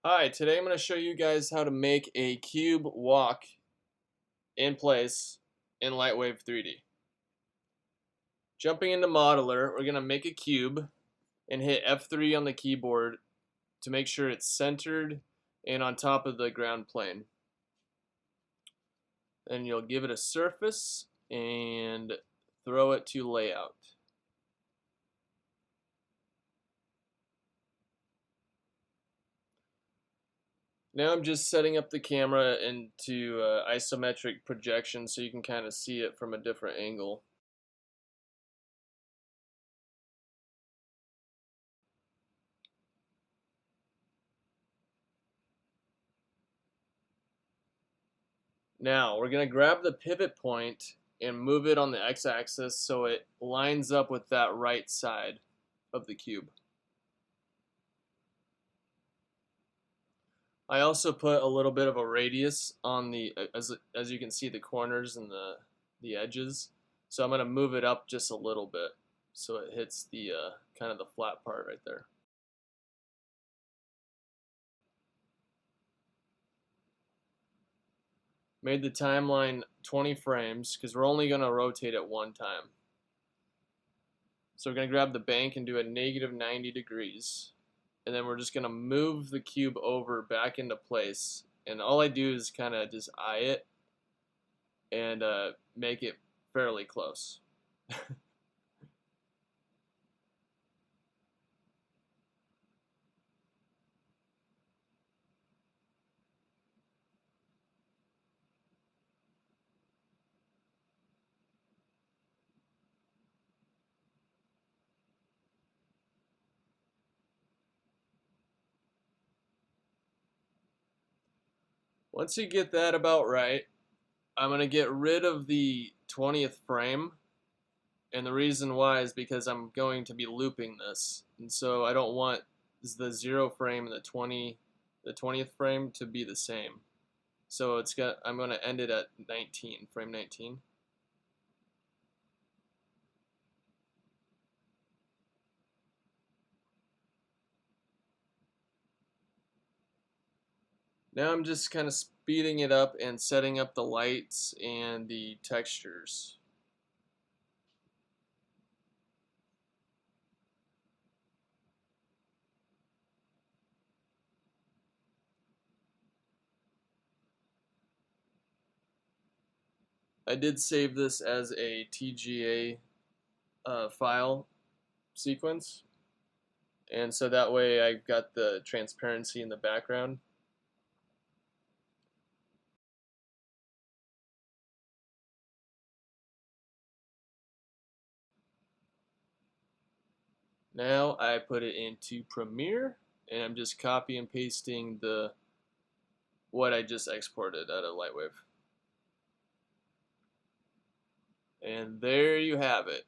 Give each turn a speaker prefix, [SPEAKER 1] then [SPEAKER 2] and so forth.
[SPEAKER 1] Hi, today I'm going to show you guys how to make a cube walk in place in Lightwave 3D. Jumping into Modeler, we're going to make a cube and hit F3 on the keyboard to make sure it's centered and on top of the ground plane. Then you'll give it a surface and throw it to layout. Now I'm just setting up the camera into isometric projection so you can kind of see it from a different angle. Now we're going to grab the pivot point and move it on the x-axis so it lines up with that right side of the cube. I also put a little bit of a radius on the as you can see the corners and the edges. So I'm going to move it up just a little bit so it hits the kind of the flat part right there. Made the timeline 20 frames because we're only going to rotate it one time. So we're going to grab the bank and do a negative 90 degrees. And then we're just going to move the cube over back into place. And all I do is kind of just eye it and make it fairly close. Once you get that about right, I'm going to get rid of the 20th frame. And the reason why is because I'm going to be looping this. And so I don't want the 0 frame and the 20th frame to be the same. So I'm going to end it at 19, frame 19. Now I'm just kind of speeding it up and setting up the lights and the textures. I did save this as a TGA file sequence, and so that way I've got the transparency in the background. Now I put it into Premiere, and I'm just copy and pasting what I just exported out of Lightwave. And there you have it.